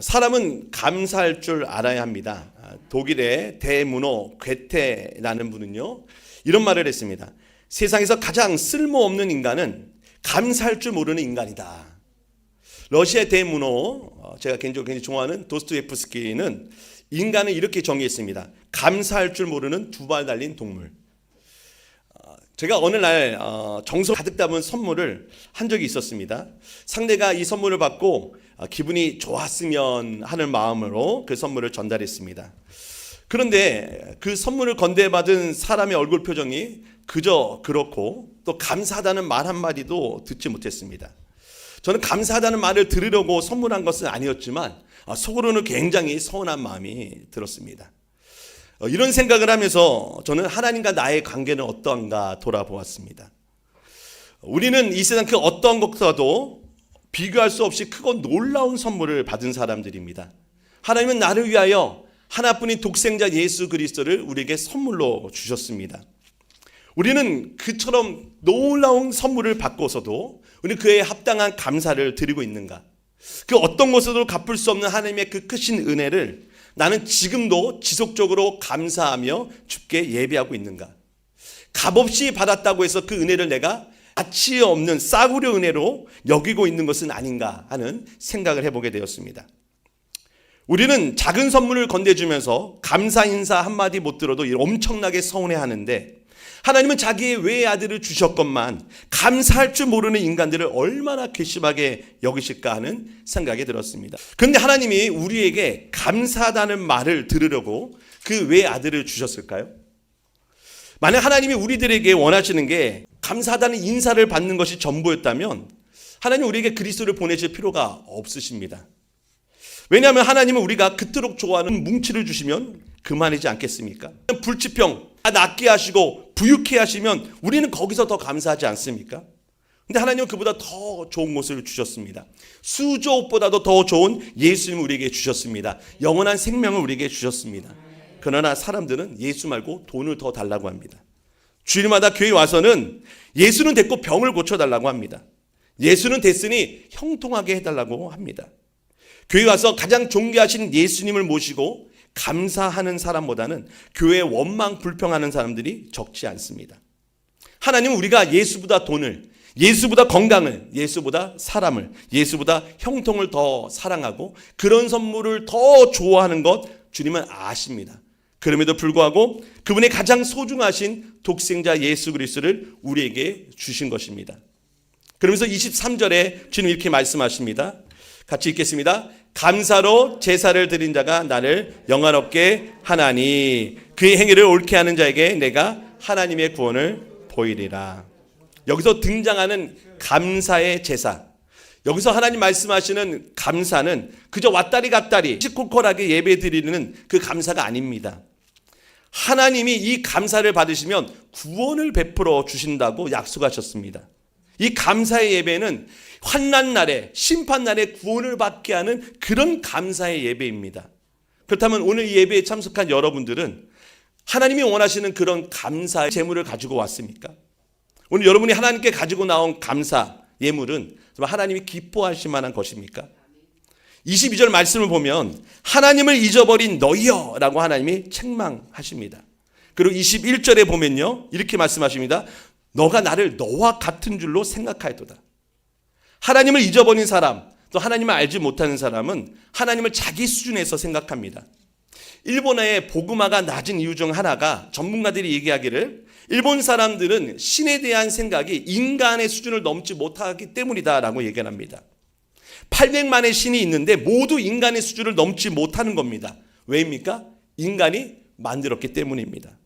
사람은 감사할 줄 알아야 합니다. 독일의 대문호 괴테라는 분은요, 이런 말을 했습니다. 세상에서 가장 쓸모없는 인간은 감사할 줄 모르는 인간이다. 러시아의 대문호, 제가 개인적으로 굉장히 좋아하는 도스토옙스키는 인간을 이렇게 정의했습니다. 감사할 줄 모르는 두 발 달린 동물. 제가 어느 날 정성 가득 담은 선물을 한 적이 있었습니다. 상대가 이 선물을 받고 기분이 좋았으면 하는 마음으로 그 선물을 전달했습니다. 그런데 그 선물을 건네받은 사람의 얼굴 표정이 그저 그렇고 또 감사하다는 말 한마디도 듣지 못했습니다. 저는 감사하다는 말을 들으려고 선물한 것은 아니었지만 속으로는 굉장히 서운한 마음이 들었습니다. 이런 생각을 하면서 저는 하나님과 나의 관계는 어떠한가 돌아보았습니다. 우리는 이 세상 그 어떤 것과도 비교할 수 없이 크고 놀라운 선물을 받은 사람들입니다. 하나님은 나를 위하여 하나뿐인 독생자 예수 그리스도를 우리에게 선물로 주셨습니다. 우리는 그처럼 놀라운 선물을 받고서도 우리는 그에 합당한 감사를 드리고 있는가? 그 어떤 것으로도 갚을 수 없는 하나님의 그 크신 은혜를 나는 지금도 지속적으로 감사하며 주께 예배하고 있는가? 값없이 받았다고 해서 그 은혜를 내가 가치 없는 싸구려 은혜로 여기고 있는 것은 아닌가 하는 생각을 해보게 되었습니다. 우리는 작은 선물을 건네주면서 감사 인사 한마디 못 들어도 엄청나게 서운해하는데, 하나님은 자기의 외의 아들을 주셨건만 감사할 줄 모르는 인간들을 얼마나 괘씸하게 여기실까 하는 생각이 들었습니다. 그런데 하나님이 우리에게 감사하다는 말을 들으려고 그 외의 아들을 주셨을까요? 만약 하나님이 우리들에게 원하시는 게 감사하다는 인사를 받는 것이 전부였다면 하나님 우리에게 그리스도를 보내실 필요가 없으십니다. 왜냐하면 하나님은 우리가 그토록 좋아하는 뭉치를 주시면 그만이지 않겠습니까? 불치병 낫게 하시고 부유케 하시면 우리는 거기서 더 감사하지 않습니까? 근데 하나님은 그보다 더 좋은 것을 주셨습니다. 수조보다도 더 좋은 예수님을 우리에게 주셨습니다. 영원한 생명을 우리에게 주셨습니다. 그러나 사람들은 예수 말고 돈을 더 달라고 합니다. 주일마다 교회 와서는 예수는 됐고 병을 고쳐달라고 합니다. 예수는 됐으니 형통하게 해달라고 합니다. 교회 와서 가장 존귀하신 예수님을 모시고 감사하는 사람보다는 교회에 원망 불평하는 사람들이 적지 않습니다. 하나님은 우리가 예수보다 돈을, 예수보다 건강을, 예수보다 사람을, 예수보다 형통을 더 사랑하고 그런 선물을 더 좋아하는 것 주님은 아십니다. 그럼에도 불구하고 그분의 가장 소중하신 독생자 예수 그리스도를 우리에게 주신 것입니다. 그러면서 23절에 주님 이렇게 말씀하십니다. 같이 읽겠습니다. 감사로 제사를 드린 자가 나를 영화롭게 하나니 그의 행위를 옳게 하는 자에게 내가 하나님의 구원을 보이리라. 여기서 등장하는 감사의 제사, 여기서 하나님 말씀하시는 감사는 그저 왔다리 갔다리 시콜콜하게 예배 드리는 그 감사가 아닙니다. 하나님이 이 감사를 받으시면 구원을 베풀어 주신다고 약속하셨습니다. 이 감사의 예배는 환난날에 심판날에 구원을 받게 하는 그런 감사의 예배입니다. 그렇다면 오늘 이 예배에 참석한 여러분들은 하나님이 원하시는 그런 감사의 제물을 가지고 왔습니까? 오늘 여러분이 하나님께 가지고 나온 감사 예물은 하나님이 기뻐하실 만한 것입니까? 22절 말씀을 보면 하나님을 잊어버린 너희여 라고 하나님이 책망하십니다. 그리고 21절에 보면요 이렇게 말씀하십니다. 너가 나를 너와 같은 줄로 생각하였도다. 하나님을 잊어버린 사람, 또 하나님을 알지 못하는 사람은 하나님을 자기 수준에서 생각합니다. 일본의 복음화가 낮은 이유 중 하나가 전문가들이 얘기하기를 일본 사람들은 신에 대한 생각이 인간의 수준을 넘지 못하기 때문이다라고 얘기합니다. 800만의 신이 있는데 모두 인간의 수준을 넘지 못하는 겁니다. 왜입니까? 인간이 만들었기 때문입니다.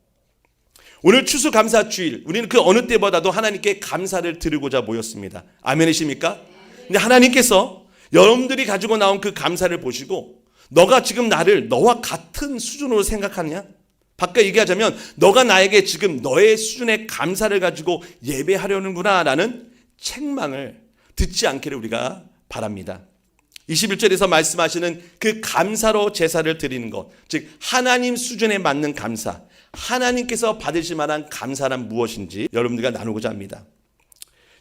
오늘 추수감사주일, 우리는 그 어느 때보다도 하나님께 감사를 드리고자 모였습니다. 아멘이십니까? 근데 하나님께서 여러분들이 가지고 나온 그 감사를 보시고 너가 지금 나를 너와 같은 수준으로 생각하느냐? 바꿔 얘기하자면 너가 나에게 지금 너의 수준의 감사를 가지고 예배하려는구나 라는 책망을 듣지 않기를 우리가 바랍니다. 21절에서 말씀하시는 그 감사로 제사를 드리는 것, 즉 하나님 수준에 맞는 감사, 하나님께서 받으실 만한 감사란 무엇인지 여러분들과 나누고자 합니다.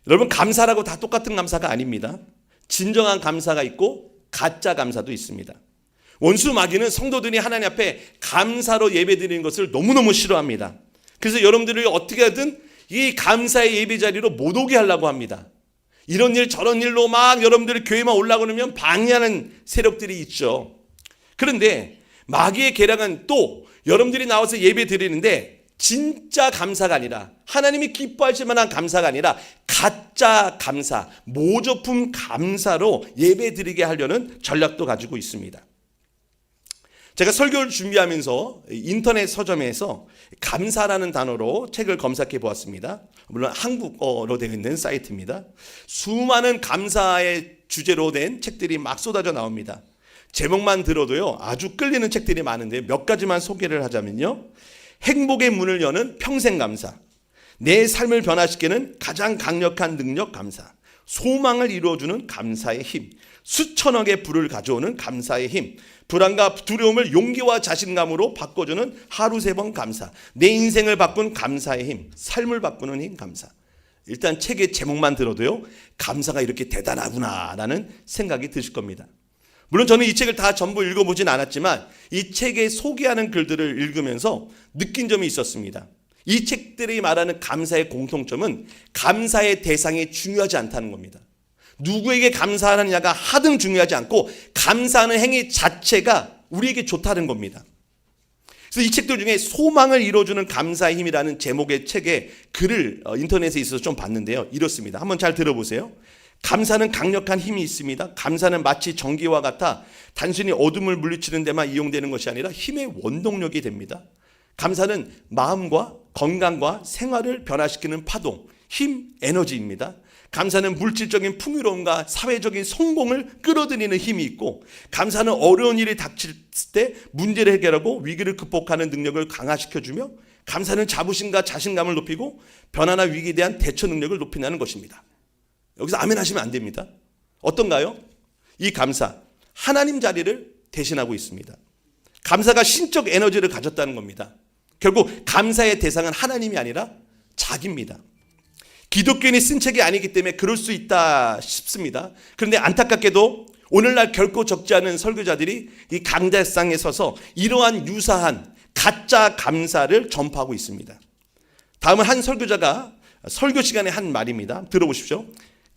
여러분 감사라고 다 똑같은 감사가 아닙니다. 진정한 감사가 있고 가짜 감사도 있습니다. 원수 마귀는 성도들이 하나님 앞에 감사로 예배드리는 것을 너무너무 싫어합니다. 그래서 여러분들을 어떻게 하든 이 감사의 예배 자리로 못 오게 하려고 합니다. 이런 일 저런 일로 막 여러분들이 교회만 올라오고 그러면 방해하는 세력들이 있죠. 그런데 마귀의 계략은 또 여러분들이 나와서 예배 드리는데 진짜 감사가 아니라 하나님이 기뻐하실 만한 감사가 아니라 가짜 감사, 모조품 감사로 예배 드리게 하려는 전략도 가지고 있습니다. 제가 설교를 준비하면서 인터넷 서점에서 감사라는 단어로 책을 검색해 보았습니다. 물론 한국어로 되어 있는 사이트입니다. 수많은 감사의 주제로 된 책들이 막 쏟아져 나옵니다. 제목만 들어도요 아주 끌리는 책들이 많은데 몇 가지만 소개를 하자면요. 행복의 문을 여는 평생 감사, 내 삶을 변화시키는 가장 강력한 능력 감사, 소망을 이루어주는 감사의 힘, 수천억의 부를 가져오는 감사의 힘, 불안과 두려움을 용기와 자신감으로 바꿔주는 하루 3번 감사, 내 인생을 바꾼 감사의 힘, 삶을 바꾸는 힘 감사. 일단 책의 제목만 들어도요 감사가 이렇게 대단하구나라는 생각이 드실 겁니다. 물론 저는 이 책을 다 전부 읽어보진 않았지만 이 책에 소개하는 글들을 읽으면서 느낀 점이 있었습니다. 이 책들이 말하는 감사의 공통점은 감사의 대상이 중요하지 않다는 겁니다. 누구에게 감사하느냐가 하등 중요하지 않고 감사하는 행위 자체가 우리에게 좋다는 겁니다. 그래서 이 책들 중에 소망을 이루어주는 감사의 힘이라는 제목의 책의 글을 인터넷에 있어서 좀 봤는데요. 이렇습니다. 한번 잘 들어보세요. 감사는 강력한 힘이 있습니다. 감사는 마치 전기와 같아 단순히 어둠을 물리치는 데만 이용되는 것이 아니라 힘의 원동력이 됩니다. 감사는 마음과 건강과 생활을 변화시키는 파동, 힘, 에너지입니다. 감사는 물질적인 풍요로움과 사회적인 성공을 끌어들이는 힘이 있고, 감사는 어려운 일이 닥칠 때 문제를 해결하고 위기를 극복하는 능력을 강화시켜주며, 감사는 자부심과 자신감을 높이고 변화나 위기에 대한 대처 능력을 높인다는 것입니다. 여기서 아멘 하시면 안 됩니다. 어떤가요? 이 감사, 하나님 자리를 대신하고 있습니다. 감사가 신적 에너지를 가졌다는 겁니다. 결국 감사의 대상은 하나님이 아니라 자기입니다. 기독교인이 쓴 책이 아니기 때문에 그럴 수 있다 싶습니다. 그런데 안타깝게도 오늘날 결코 적지 않은 설교자들이 이 강대상에 서서 이러한 유사한 가짜 감사를 전파하고 있습니다. 다음은 한 설교자가 설교 시간에 한 말입니다. 들어보십시오.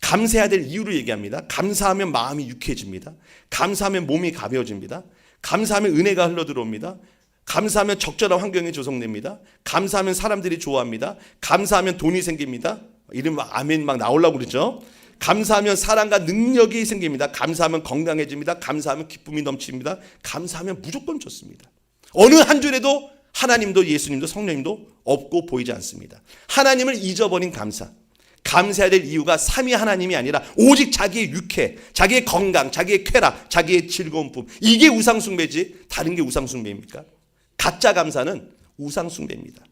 감사해야 될 이유를 얘기합니다. 감사하면 마음이 유쾌해집니다. 감사하면 몸이 가벼워집니다. 감사하면 은혜가 흘러들어옵니다. 감사하면 적절한 환경이 조성됩니다. 감사하면 사람들이 좋아합니다. 감사하면 돈이 생깁니다. 이름 막 아멘 막 나오려고 그러죠. 감사하면 사랑과 능력이 생깁니다. 감사하면 건강해집니다. 감사하면 기쁨이 넘칩니다. 감사하면 무조건 좋습니다. 어느 한 줄에도 하나님도 예수님도 성령님도 없고 보이지 않습니다. 하나님을 잊어버린 감사. 감사해야 될 이유가 삼위 하나님이 아니라 오직 자기의 유쾌, 자기의 건강, 자기의 쾌락, 자기의 즐거움뿐. 이게 우상숭배지 다른 게 우상숭배입니까? 가짜 감사는 우상숭배입니다.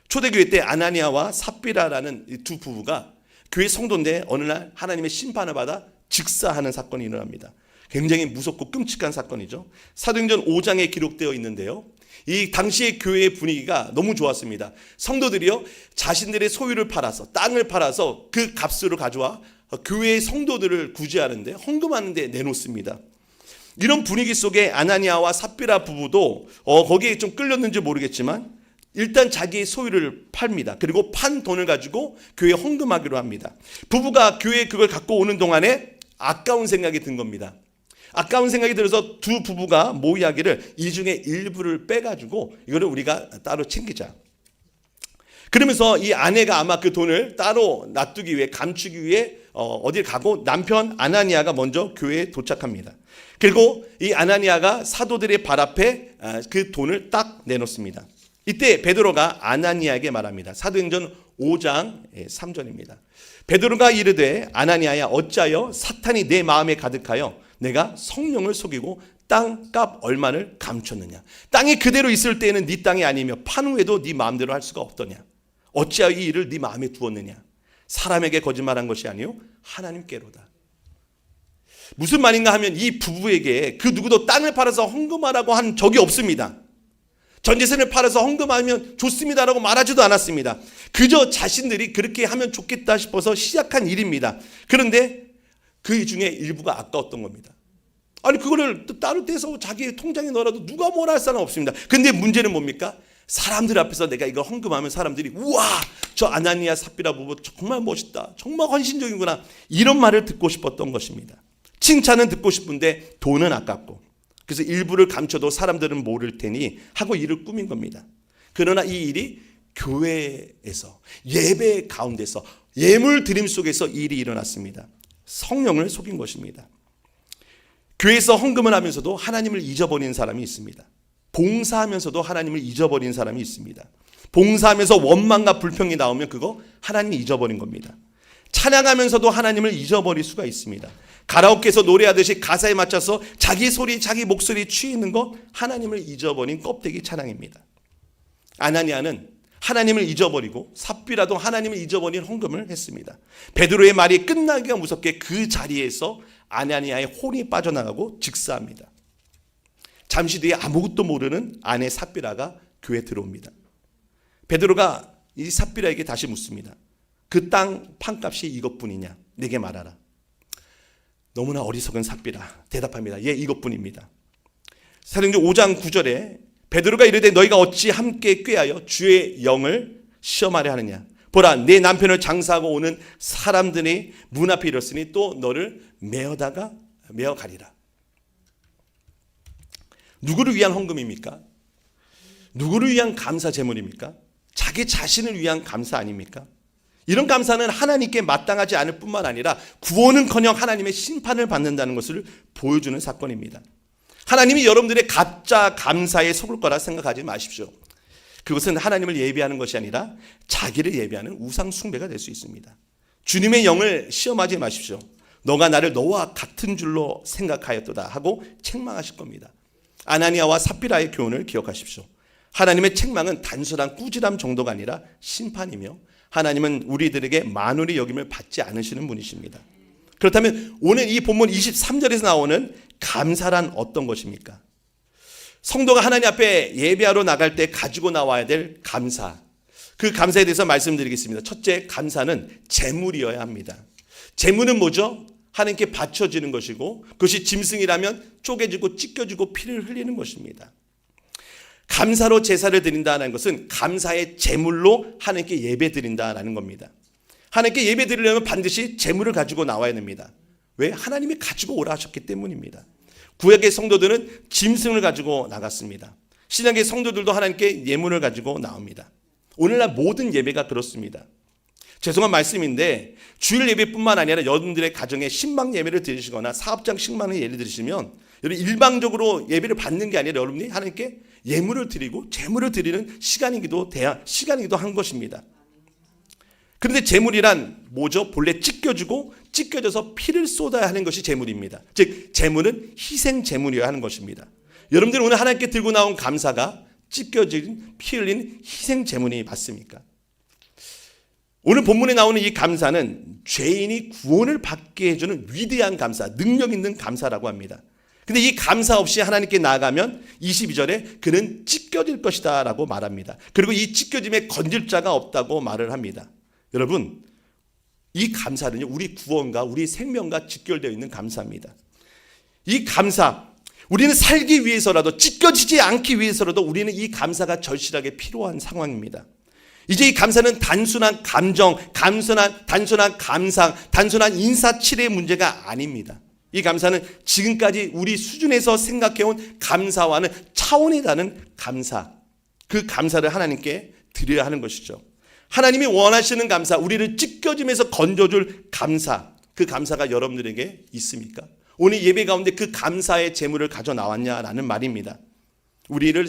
초대교회 때 아나니아와 삽비라라는 두 부부가 교회 성도인데 어느 날 하나님의 심판을 받아 즉사하는 사건이 일어납니다. 굉장히 무섭고 끔찍한 사건이죠. 사도행전 5장에 기록되어 있는데요. 이 당시의 교회의 분위기가 너무 좋았습니다. 성도들이요 자신들의 소유를 팔아서 땅을 팔아서 그 값으로 가져와 교회의 성도들을 구제하는데 헌금하는 데 내놓습니다. 이런 분위기 속에 아나니아와 삽비라 부부도 거기에 좀 끌렸는지 모르겠지만 일단 자기의 소유를 팝니다. 그리고 판 돈을 가지고 교회에 헌금하기로 합니다. 부부가 교회에 그걸 갖고 오는 동안에 아까운 생각이 든 겁니다. 아까운 생각이 들어서 두 부부가 모의하기를 이 중에 일부를 빼가지고 이거를 우리가 따로 챙기자. 그러면서 이 아내가 아마 그 돈을 따로 놔두기 위해 감추기 위해 어딜 가고 남편 아나니아가 먼저 교회에 도착합니다. 그리고 이 아나니아가 사도들의 발 앞에 그 돈을 딱 내놓습니다. 이때 베드로가 아나니아에게 말합니다. 사도행전 5장 3절입니다. 베드로가 이르되 아나니아야 어찌하여 사탄이 내 마음에 가득하여 내가 성령을 속이고 땅값 얼마를 감췄느냐. 땅이 그대로 있을 때에는 네 땅이 아니며 판 후에도 네 마음대로 할 수가 없더냐. 어찌하여 이 일을 네 마음에 두었느냐. 사람에게 거짓말한 것이 아니요 하나님께로다. 무슨 말인가 하면 이 부부에게 그 누구도 땅을 팔아서 헌금하라고 한 적이 없습니다. 전재산을 팔아서 헌금하면 좋습니다라고 말하지도 않았습니다. 그저 자신들이 그렇게 하면 좋겠다 싶어서 시작한 일입니다. 그런데 그 중에 일부가 아까웠던 겁니다. 아니 그거를 또 따로 떼서 자기 통장에 넣어라도 누가 뭐라 할 사람 없습니다. 근데 문제는 뭡니까? 사람들 앞에서 내가 이걸 헌금하면 사람들이 우와 저 아나니아 삽비라 부부 정말 멋있다, 정말 헌신적이구나, 이런 말을 듣고 싶었던 것입니다. 칭찬은 듣고 싶은데 돈은 아깝고, 그래서 일부를 감춰도 사람들은 모를 테니 하고 일을 꾸민 겁니다. 그러나 이 일이 교회에서, 예배 가운데서, 예물 드림 속에서 일이 일어났습니다. 성령을 속인 것입니다. 교회에서 헌금을 하면서도 하나님을 잊어버린 사람이 있습니다. 봉사하면서도 하나님을 잊어버린 사람이 있습니다. 봉사하면서 원망과 불평이 나오면 그거 하나님이 잊어버린 겁니다. 찬양하면서도 하나님을 잊어버릴 수가 있습니다. 가라오케에서 노래하듯이 가사에 맞춰서 자기 소리, 자기 목소리 취이는 거 하나님을 잊어버린 껍데기 찬양입니다. 아나니아는 하나님을 잊어버리고 삽비라도 하나님을 잊어버린 헌금을 했습니다. 베드로의 말이 끝나기가 무섭게 그 자리에서 아나니아의 혼이 빠져나가고 즉사합니다. 잠시 뒤에 아무것도 모르는 아내 삽비라가 교회에 들어옵니다. 베드로가 이 삽비라에게 다시 묻습니다. 그 땅 판값이 이것뿐이냐? 내게 말하라. 너무나 어리석은 삽비라 대답합니다. 예, 이것뿐입니다. 사도행전 5장 9절에 베드로가 이르되 너희가 어찌 함께 꾀하여 주의 영을 시험하려 하느냐? 보라, 내 남편을 장사하고 오는 사람들이 문 앞에 이르렀으니 또 너를 메어 가리라. 누구를 위한 헌금입니까? 누구를 위한 감사 제물입니까? 자기 자신을 위한 감사 아닙니까? 이런 감사는 하나님께 마땅하지 않을 뿐만 아니라 구원은커녕 하나님의 심판을 받는다는 것을 보여주는 사건입니다. 하나님이 여러분들의 가짜 감사에 속을 거라 생각하지 마십시오. 그것은 하나님을 예배하는 것이 아니라 자기를 예배하는 우상 숭배가 될 수 있습니다. 주님의 영을 시험하지 마십시오. 너가 나를 너와 같은 줄로 생각하였도다 하고 책망하실 겁니다. 아나니아와 삽비라의 교훈을 기억하십시오. 하나님의 책망은 단순한 꾸지람 정도가 아니라 심판이며 하나님은 우리들에게 만원의 여김을 받지 않으시는 분이십니다. 그렇다면 오늘 이 본문 23절에서 나오는 감사란 어떤 것입니까? 성도가 하나님 앞에 예배하러 나갈 때 가지고 나와야 될 감사, 그 감사에 대해서 말씀드리겠습니다. 첫째, 감사는 재물이어야 합니다. 재물은 뭐죠? 하나님께 바쳐지는 것이고 그것이 짐승이라면 쪼개지고 찢겨지고 피를 흘리는 것입니다. 감사로 제사를 드린다는 것은 감사의 제물로 하나님께 예배 드린다는 겁니다. 하나님께 예배 드리려면 반드시 제물을 가지고 나와야 됩니다. 왜? 하나님이 가지고 오라 하셨기 때문입니다. 구약의 성도들은 짐승을 가지고 나갔습니다. 신약의 성도들도 하나님께 예물을 가지고 나옵니다. 오늘날 모든 예배가 그렇습니다. 죄송한 말씀인데 주일 예배뿐만 아니라 여러분들의 가정에 신방 예배를 드리시거나 사업장 신방을 예를 드리시면 여러분 일방적으로 예배를 받는 게 아니라 여러분이 하나님께 예물을 드리고 제물을 드리는 시간이기도 한 것입니다. 그런데 제물이란 뭐죠? 본래 찢겨져서 피를 쏟아야 하는 것이 제물입니다. 즉 제물은 희생 제물이어야 하는 것입니다. 여러분들 오늘 하나님께 들고 나온 감사가 찢겨진 피 흘린 희생 제물이 맞습니까? 오늘 본문에 나오는 이 감사는 죄인이 구원을 받게 해주는 위대한 감사, 능력 있는 감사라고 합니다. 근데 이 감사 없이 하나님께 나아가면 22절에 그는 찢겨질 것이다 라고 말합니다. 그리고 이 찢겨짐에 건질 자가 없다고 말을 합니다. 여러분, 이 감사는요, 우리 구원과 우리 생명과 직결되어 있는 감사입니다. 이 감사, 우리는 살기 위해서라도 찢겨지지 않기 위해서라도 우리는 이 감사가 절실하게 필요한 상황입니다. 이제 이 감사는 단순한 감정, 단순한 감상, 단순한 인사치레의 문제가 아닙니다. 이 감사는 지금까지 우리 수준에서 생각해온 감사와는 차원이 다른 감사, 그 감사를 하나님께 드려야 하는 것이죠. 하나님이 원하시는 감사, 우리를 찢겨짐에서 건져줄 감사, 그 감사가 여러분들에게 있습니까? 오늘 예배 가운데 그 감사의 제물을 가져 나왔냐라는 말입니다. 우리를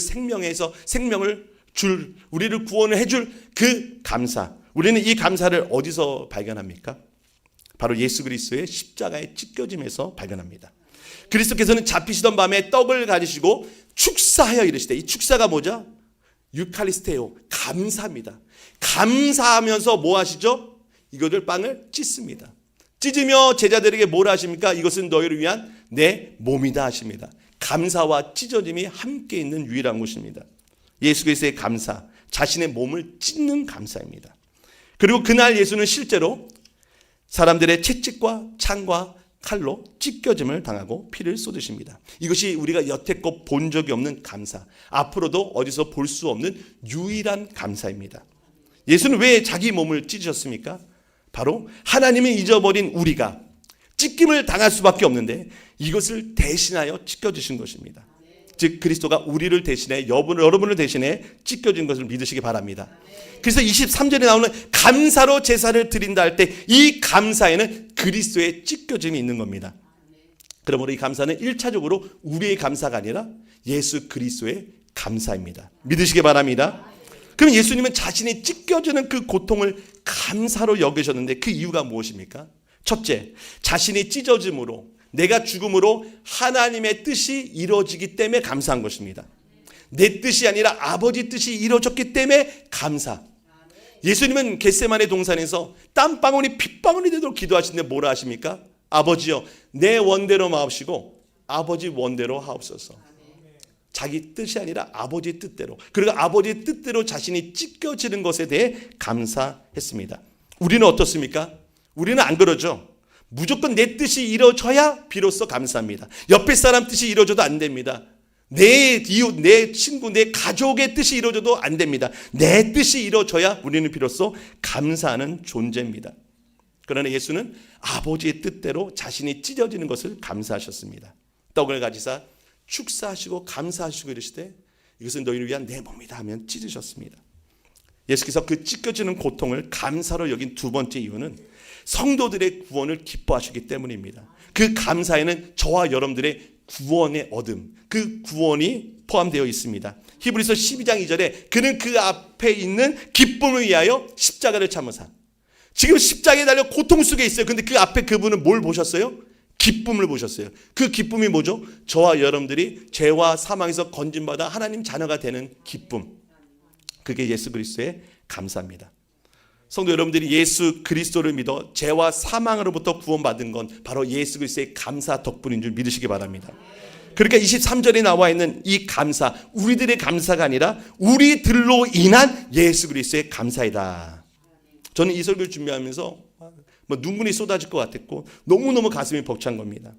우리를 구원을 해줄 그 감사, 우리는 이 감사를 어디서 발견합니까? 바로 예수 그리스도의 십자가의 찢겨짐에서 발견합니다. 그리스도께서는 잡히시던 밤에 떡을 가지시고 축사하여 이르시되, 이 축사가 뭐죠? 유카리스테오, 감사입니다. 감사하면서 뭐 하시죠? 이것을 빵을 찢습니다. 찢으며 제자들에게 뭐라 하십니까? 이것은 너희를 위한 내 몸이다 하십니다. 감사와 찢어짐이 함께 있는 유일한 곳입니다. 예수 그리스도의 감사, 자신의 몸을 찢는 감사입니다. 그리고 그날 예수는 실제로 사람들의 채찍과 창과 칼로 찢겨짐을 당하고 피를 쏟으십니다. 이것이 우리가 여태껏 본 적이 없는 감사, 앞으로도 어디서 볼 수 없는 유일한 감사입니다. 예수는 왜 자기 몸을 찢으셨습니까? 바로 하나님을 잊어버린 우리가 찢김을 당할 수밖에 없는데 이것을 대신하여 찢겨주신 것입니다. 즉 그리스도가 우리를 대신해 여러분을 대신해 찢겨진 것을 믿으시기 바랍니다. 그래서 23절에 나오는 감사로 제사를 드린다 할 때 이 감사에는 그리스도의 찢겨짐이 있는 겁니다. 그러므로 이 감사는 1차적으로 우리의 감사가 아니라 예수 그리스도의 감사입니다. 믿으시기 바랍니다. 그럼 예수님은 자신이 찢겨지는 그 고통을 감사로 여기셨는데 그 이유가 무엇입니까? 첫째, 자신이 찢어짐으로 내가 죽음으로 하나님의 뜻이 이루어지기 때문에 감사한 것입니다. 내 뜻이 아니라 아버지 뜻이 이루어졌기 때문에 감사. 예수님은 겟세마네 동산에서 땀방울이 핏방울이 되도록 기도하시는데 뭐라 하십니까? 아버지여 내 원대로 마옵시고 아버지 원대로 하옵소서. 자기 뜻이 아니라 아버지의 뜻대로, 그리고 아버지의 뜻대로 자신이 찢겨지는 것에 대해 감사했습니다. 우리는 어떻습니까? 우리는 안 그러죠. 무조건 내 뜻이 이루어져야 비로소 감사합니다. 옆에 사람 뜻이 이루어져도 안 됩니다. 내 이웃, 내 친구, 내 가족의 뜻이 이루어져도 안 됩니다. 내 뜻이 이루어져야 우리는 비로소 감사하는 존재입니다. 그러나 예수는 아버지의 뜻대로 자신이 찢어지는 것을 감사하셨습니다. 떡을 가지사 축사하시고 감사하시고 이르시되 이것은 너희를 위한 내 몸이다 하면 찢으셨습니다. 예수께서 그 찢겨지는 고통을 감사로 여긴 두 번째 이유는 성도들의 구원을 기뻐하시기 때문입니다. 그 감사에는 저와 여러분들의 구원의 얻음, 그 구원이 포함되어 있습니다. 히브리서 12장 2절에 그는 그 앞에 있는 기쁨을 위하여 십자가를 참으사. 지금 십자가에 달려 고통 속에 있어요. 근데 그 앞에 그분은 뭘 보셨어요? 기쁨을 보셨어요. 그 기쁨이 뭐죠? 저와 여러분들이 죄와 사망에서 건진받아 하나님 자녀가 되는 기쁨. 그게 예수 그리스도의 감사입니다. 성도 여러분들이 예수 그리스도를 믿어 죄와 사망으로부터 구원받은 건 바로 예수 그리스도의 감사 덕분인 줄 믿으시기 바랍니다. 그러니까 23절에 나와 있는 이 감사, 우리들의 감사가 아니라 우리들로 인한 예수 그리스도의 감사이다. 저는 이 설교를 준비하면서 눈물이 쏟아질 것 같았고 너무너무 가슴이 벅찬 겁니다.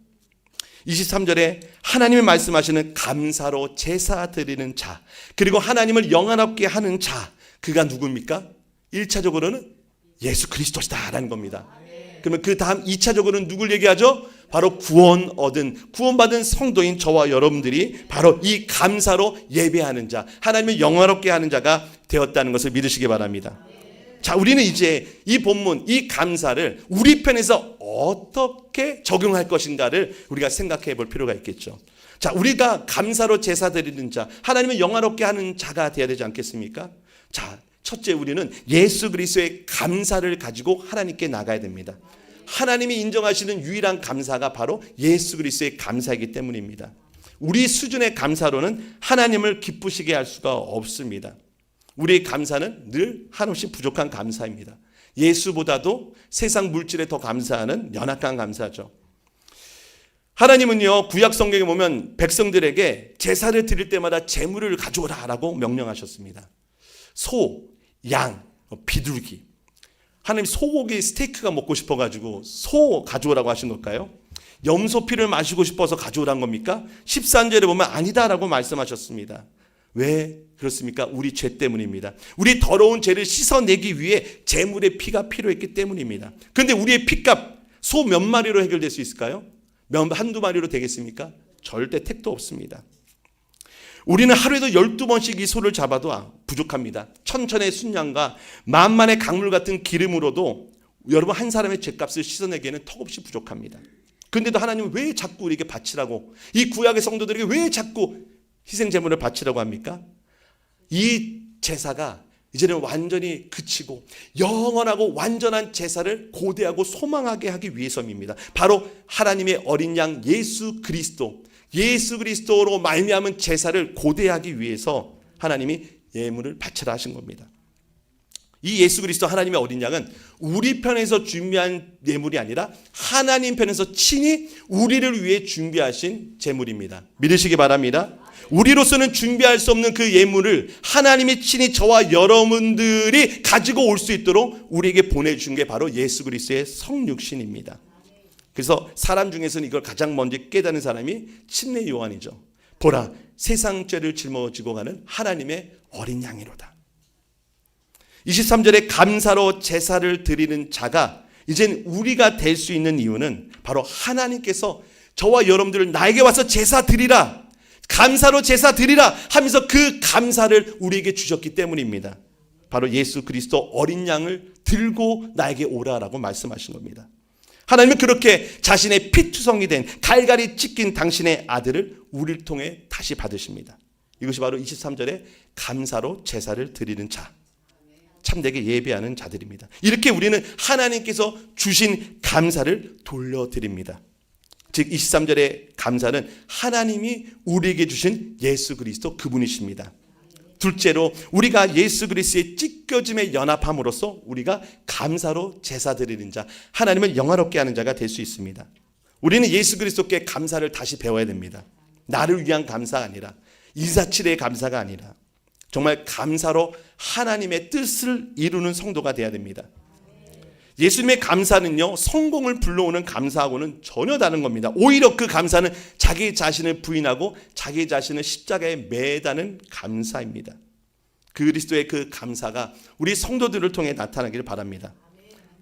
23절에 하나님이 말씀하시는 감사로 제사 드리는 자, 그리고 하나님을 영화롭게 하는 자, 그가 누굽니까? 1차적으로는 예수 그리스도시다 라는 겁니다. 그러면 그 다음 2차적으로는 누굴 얘기하죠? 바로 구원받은 성도인 저와 여러분들이 바로 이 감사로 예배하는 자, 하나님을 영화롭게 하는 자가 되었다는 것을 믿으시기 바랍니다. 자, 우리는 이제 이 본문, 이 감사를 우리 편에서 어떻게 적용할 것인가를 우리가 생각해 볼 필요가 있겠죠. 자, 우리가 감사로 제사 드리는 자, 하나님을 영화롭게 하는 자가 되어야 되지 않겠습니까? 자, 첫째, 우리는 예수 그리스도의 감사를 가지고 하나님께 나가야 됩니다. 하나님이 인정하시는 유일한 감사가 바로 예수 그리스도의 감사이기 때문입니다. 우리 수준의 감사로는 하나님을 기쁘시게 할 수가 없습니다. 우리의 감사는 늘 한없이 부족한 감사입니다. 예수보다도 세상 물질에 더 감사하는 연약한 감사죠. 하나님은요, 구약 성경에 보면 백성들에게 제사를 드릴 때마다 제물을 가져오라 라고 명령하셨습니다. 소, 양, 비둘기. 하나님 소고기 스테이크가 먹고 싶어가지고 소 가져오라고 하신 걸까요? 염소 피를 마시고 싶어서 가져오란 겁니까? 13절에 보면 아니다라고 말씀하셨습니다. 왜 그렇습니까? 우리 죄 때문입니다. 우리 더러운 죄를 씻어내기 위해 제물의 피가 필요했기 때문입니다. 그런데 우리의 피값 소 몇 마리로 해결될 수 있을까요? 한두 마리로 되겠습니까? 절대 택도 없습니다. 우리는 하루에도 12번씩 이 소를 잡아도 부족합니다. 천천의 순양과 만만의 강물 같은 기름으로도 여러분 한 사람의 죄값을 씻어내기에는 턱없이 부족합니다. 그런데도 하나님은 왜 자꾸 우리에게 바치라고, 이 구약의 성도들에게 왜 자꾸 희생제물을 바치라고 합니까? 이 제사가 이제는 완전히 그치고 영원하고 완전한 제사를 고대하고 소망하게 하기 위해서입니다. 바로 하나님의 어린 양 예수 그리스도로 말미암은 제사를 고대하기 위해서 하나님이 예물을 바치라 하신 겁니다. 이 예수 그리스도 하나님의 어린 양은 우리 편에서 준비한 예물이 아니라 하나님 편에서 친히 우리를 위해 준비하신 제물입니다. 믿으시기 바랍니다. 우리로서는 준비할 수 없는 그 예물을 하나님이 친히 저와 여러분들이 가지고 올 수 있도록 우리에게 보내준 게 바로 예수 그리스도의 성육신입니다. 그래서 사람 중에서는 이걸 가장 먼저 깨닫는 사람이 침례 요한이죠. 보라, 세상 죄를 짊어지고 가는 하나님의 어린 양이로다. 23절에 감사로 제사를 드리는 자가 이젠 우리가 될 수 있는 이유는 바로 하나님께서 저와 여러분들을 나에게 와서 제사 드리라, 감사로 제사 드리라 하면서 그 감사를 우리에게 주셨기 때문입니다. 바로 예수 그리스도 어린 양을 들고 나에게 오라라고 말씀하신 겁니다. 하나님은 그렇게 자신의 피투성이 된 갈갈이 찢긴 당신의 아들을 우리를 통해 다시 받으십니다. 이것이 바로 23절에 감사로 제사를 드리는 자, 참되게 예배하는 자들입니다. 이렇게 우리는 하나님께서 주신 감사를 돌려드립니다. 즉 23절의 감사는 하나님이 우리에게 주신 예수 그리스도 그분이십니다. 둘째로 우리가 예수 그리스도의 찢겨짐에 연합함으로써 우리가 감사로 제사 드리는 자, 하나님을 영화롭게 하는 자가 될 수 있습니다. 우리는 예수 그리스도께 감사를 다시 배워야 됩니다. 나를 위한 감사가 아니라, 이사칠의 감사가 아니라 정말 감사로 하나님의 뜻을 이루는 성도가 되어야 됩니다. 예수님의 감사는요, 성공을 불러오는 감사하고는 전혀 다른 겁니다. 오히려 그 감사는 자기 자신을 부인하고 자기 자신을 십자가에 매다는 감사입니다. 그리스도의 그 감사가 우리 성도들을 통해 나타나기를 바랍니다.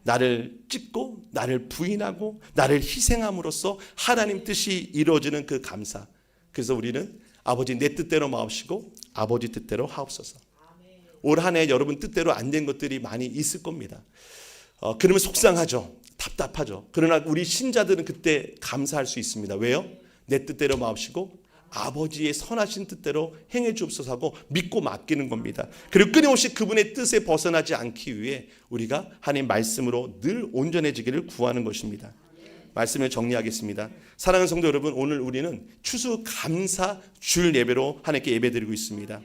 나를 찢고 나를 부인하고 나를 희생함으로써 하나님 뜻이 이루어지는 그 감사. 그래서 우리는 아버지 내 뜻대로 마옵시고 아버지 뜻대로 하옵소서. 올 한 해 여러분 뜻대로 안 된 것들이 많이 있을 겁니다. 그러면 속상하죠. 답답하죠. 그러나 우리 신자들은 그때 감사할 수 있습니다. 왜요? 내 뜻대로 마옵시고 아버지의 선하신 뜻대로 행해 주옵소서 하고 믿고 맡기는 겁니다. 그리고 끊임없이 그분의 뜻에 벗어나지 않기 위해 우리가 하나님 말씀으로 늘 온전해지기를 구하는 것입니다. 말씀을 정리하겠습니다. 사랑하는 성도 여러분, 오늘 우리는 추수 감사 주일 예배로 하나님께 예배드리고 있습니다.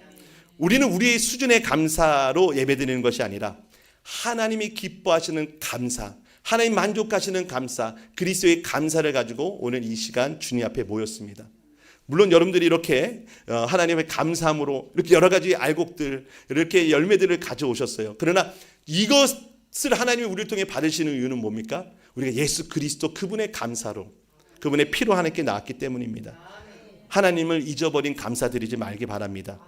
우리는 우리의 수준의 감사로 예배드리는 것이 아니라 하나님이 기뻐하시는 감사, 하나님 만족하시는 감사, 그리스도의 감사를 가지고 오늘 이 시간 주님 앞에 모였습니다. 물론 여러분들이 이렇게 하나님의 감사함으로 이렇게 여러 가지 알곡들, 이렇게 열매들을 가져오셨어요. 그러나 이것을 하나님이 우리를 통해 받으시는 이유는 뭡니까? 우리가 예수 그리스도 그분의 감사로, 그분의 피로 하나님께 나왔기 때문입니다. 하나님을 잊어버린 감사드리지 말기 바랍니다.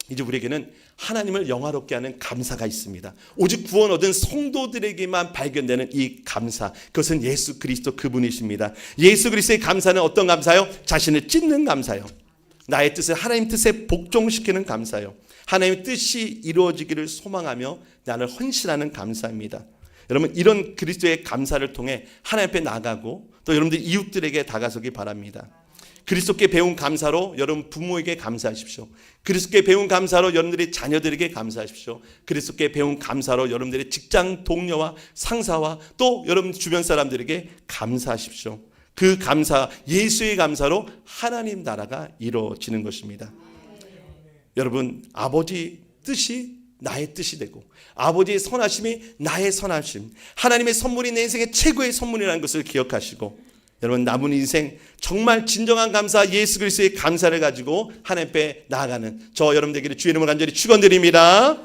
이제 우리에게는 하나님을 영화롭게 하는 감사가 있습니다. 오직 구원 얻은 성도들에게만 발견되는 이 감사, 그것은 예수 그리스도 그분이십니다. 예수 그리스도의 감사는 어떤 감사요? 자신을 찢는 감사요. 나의 뜻을 하나님 뜻에 복종시키는 감사요. 하나님의 뜻이 이루어지기를 소망하며 나를 헌신하는 감사입니다. 여러분, 이런 그리스도의 감사를 통해 하나님 앞에 나가고 또 여러분들 이웃들에게 다가서기 바랍니다. 그리스도께 배운 감사로 여러분 부모에게 감사하십시오. 그리스도께 배운 감사로 여러분들의 자녀들에게 감사하십시오. 그리스도께 배운 감사로 여러분들의 직장 동료와 상사와 또 여러분 주변 사람들에게 감사하십시오. 그 감사, 예수의 감사로 하나님 나라가 이루어지는 것입니다. 여러분, 아버지 뜻이 나의 뜻이 되고 아버지의 선하심이 나의 선하심, 하나님의 선물이 내 인생의 최고의 선물이라는 것을 기억하시고 여러분 남은 인생 정말 진정한 감사, 예수 그리스도의 감사를 가지고 하나님 앞에 나아가는 저 여러분들에게 주의 이름으로 간절히 축원드립니다.